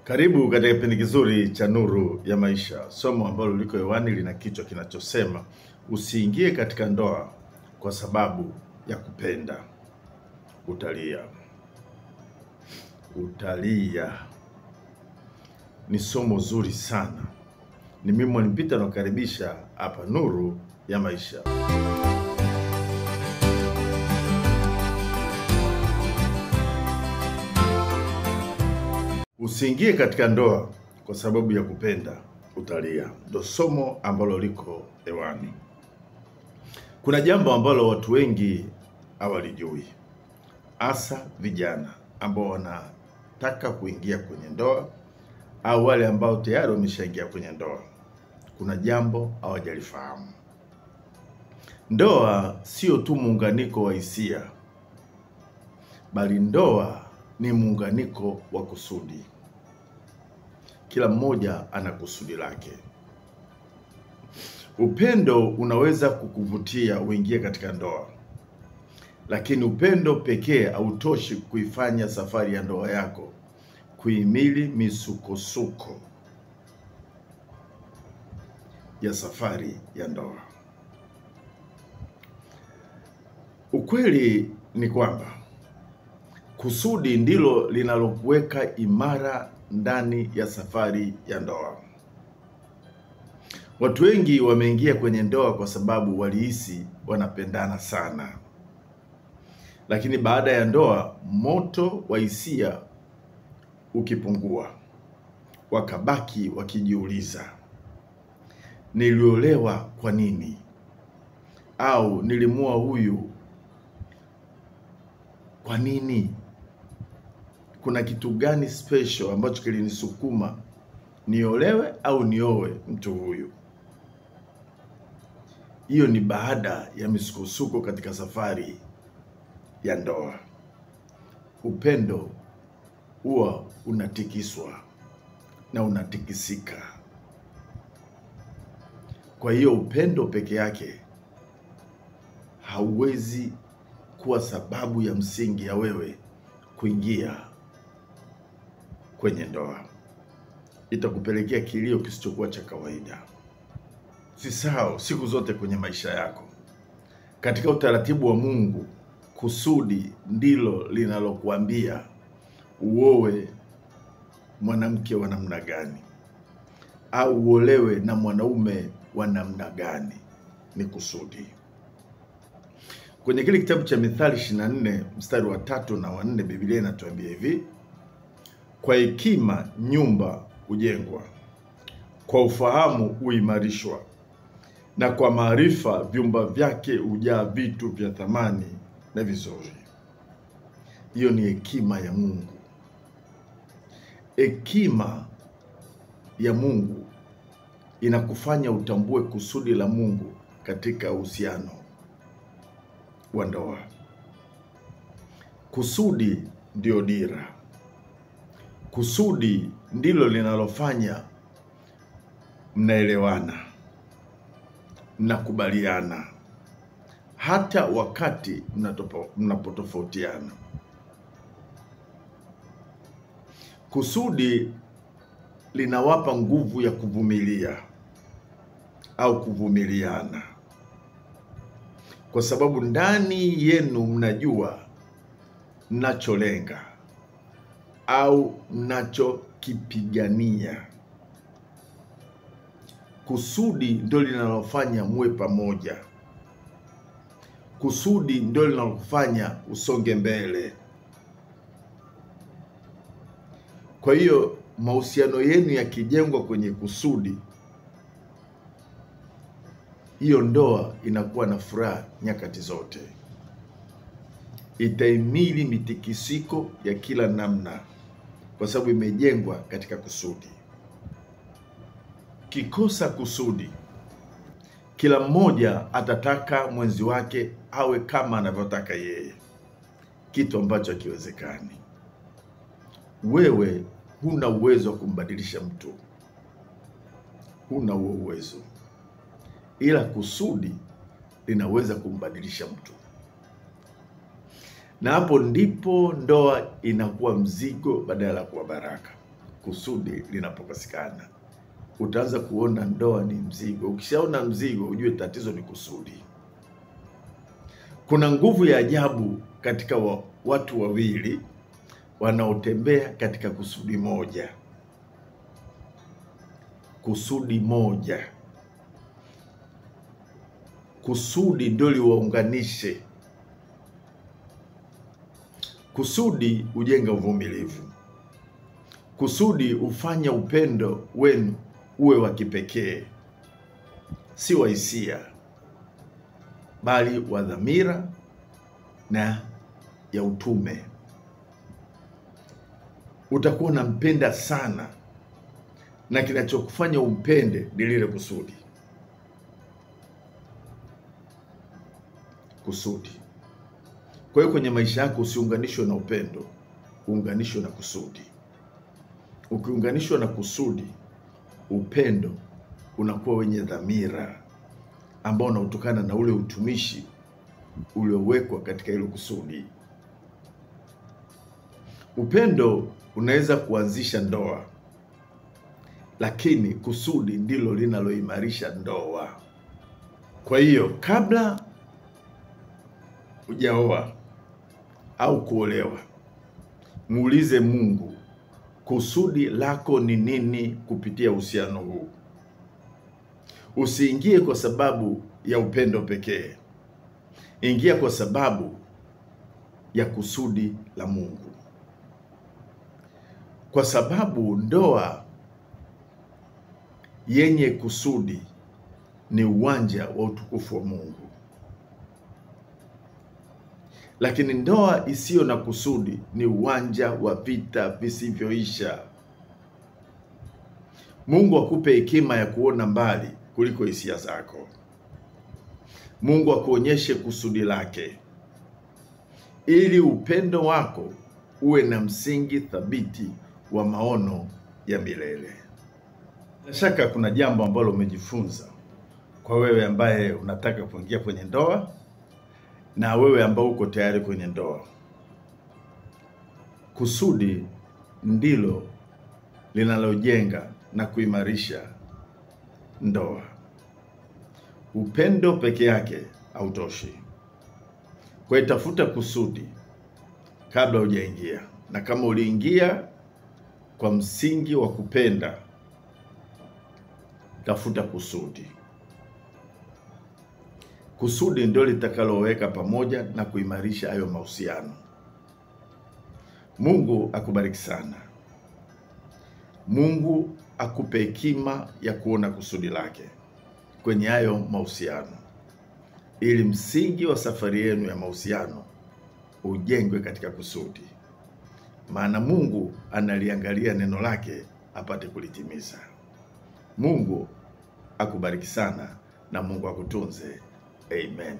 Karibu katika kipindi kizuri cha Nuru ya Maisha. Somo ambalo liko hewani lina kichwa kinachosema usiingie katika ndoa kwa sababu ya kupenda. Utalia. Utalia. Ni somo zuri sana. Ni mimi Mwalimu Peter nakukaribisha hapa Nuru ya Maisha. Usiingie katika ndoa kwa sababu ya kupenda, utalia. Ndio somo ambalo liko hewani. Kuna jambo ambalo watu wengi hawalijui, hasa vijana ambao wanataka kuingia kwenye ndoa au wale ambao tayari wameshaingia kwenye ndoa. Kuna jambo hawajalifahamu. Ndoa sio tu muunganiko wa hisia, bali ndoa ni muunganiko wa kusudi. Kila mmoja ana kusudi lake. Upendo unaweza kukuvutia uingie katika ndoa, lakini upendo pekee hautoshi kuifanya safari ya ndoa yako kuhimili misukosuko ya safari ya ndoa. Ukweli ni kwamba kusudi ndilo linalokuweka imara ndani ya safari ya ndoa. Watu wengi wameingia kwenye ndoa kwa sababu walihisi wanapendana sana. Lakini baada ya ndoa, moto wa hisia ukipungua, wakabaki wakijiuliza, niliolewa kwa nini? Au nilimwoa huyu kwa nini? Kuna kitu gani special ambacho kilinisukuma niolewe au nioe mtu huyu? Hiyo ni baada ya misukosuko katika safari ya ndoa. Upendo huwa unatikiswa na unatikisika. Kwa hiyo upendo peke yake hauwezi kuwa sababu ya msingi ya wewe kuingia kwenye ndoa. Itakupelekea kilio kisichokuwa cha kawaida. Usisahau siku zote kwenye maisha yako, katika utaratibu wa Mungu, kusudi ndilo linalokuambia uowe mwanamke wa namna gani au uolewe na mwanaume wa namna gani. Ni kusudi. Kwenye kile kitabu cha Mithali 24 mstari wa 3 na wa 4, Biblia inatuambia hivi: kwa hekima nyumba hujengwa, kwa ufahamu huimarishwa, na kwa maarifa vyumba vyake hujaa vitu vya thamani na vizuri. Hiyo ni hekima ya Mungu. Hekima ya Mungu inakufanya utambue kusudi la Mungu katika uhusiano wa ndoa. Kusudi ndio dira. Kusudi ndilo linalofanya mnaelewana, mnakubaliana, hata wakati mnapotofautiana. Kusudi linawapa nguvu ya kuvumilia au kuvumiliana, kwa sababu ndani yenu mnajua mnacholenga au mnachokipigania. Kusudi ndio linalofanya muwe pamoja. Kusudi ndio linalofanya usonge mbele. Kwa hiyo mahusiano yenu yakijengwa kwenye kusudi, hiyo ndoa inakuwa na furaha nyakati zote. Itahimili mitikisiko ya kila namna kwa sababu imejengwa katika kusudi. Kikosa kusudi, kila mmoja atataka mwenzi wake awe kama anavyotaka yeye, kitu ambacho hakiwezekani. Wewe huna uwezo wa kumbadilisha mtu, huna huo uwezo, ila kusudi linaweza kumbadilisha mtu. Na hapo ndipo ndoa inakuwa mzigo badala ya kuwa baraka. kusudi linapokosekana. Utaanza kuona ndoa ni mzigo. Ukishaona mzigo, ujue tatizo ni kusudi. Kuna nguvu ya ajabu katika watu wawili wanaotembea katika kusudi moja. Kusudi moja. Kusudi ndio liwaunganishe. Kusudi hujenga uvumilivu. Kusudi hufanya upendo wenu uwe wa kipekee, si wa hisia, bali wa dhamira na ya utume. Utakuwa unampenda sana, na kinachokufanya umpende ni lile kusudi. Kusudi. Kwa hiyo kwenye maisha yako usiunganishwe na upendo, uunganishwe na kusudi. Ukiunganishwa na kusudi, upendo unakuwa wenye dhamira ambao unautokana na ule utumishi uliowekwa katika hilo kusudi. Upendo unaweza kuanzisha ndoa, lakini kusudi ndilo linaloimarisha ndoa. Kwa hiyo kabla hujaoa au kuolewa, muulize Mungu, kusudi lako ni nini kupitia uhusiano huu? Usiingie kwa sababu ya upendo pekee. Ingia kwa sababu ya kusudi la Mungu. Kwa sababu ndoa yenye kusudi ni uwanja wa utukufu wa Mungu. Lakini ndoa isiyo na kusudi ni uwanja wa vita visivyoisha. Mungu akupe hekima ya kuona mbali kuliko hisia zako. Mungu akuonyeshe kusudi lake, ili upendo wako uwe na msingi thabiti wa maono ya milele. Bila shaka kuna jambo ambalo umejifunza kwa wewe ambaye unataka kuingia kwenye ndoa na wewe ambao uko tayari kwenye ndoa. Kusudi ndilo linalojenga na kuimarisha ndoa. Upendo peke yake hautoshi. Kwa hiyo tafuta kusudi kabla hujaingia, na kama uliingia kwa msingi wa kupenda, tafuta kusudi. Kusudi ndio litakaloweka pamoja na kuimarisha hayo mahusiano. Mungu akubariki sana. Mungu akupe hekima ya kuona kusudi lake kwenye hayo mahusiano, ili msingi wa safari yenu ya mahusiano ujengwe katika kusudi. Maana Mungu analiangalia neno lake apate kulitimiza. Mungu akubariki sana na Mungu akutunze. Amen.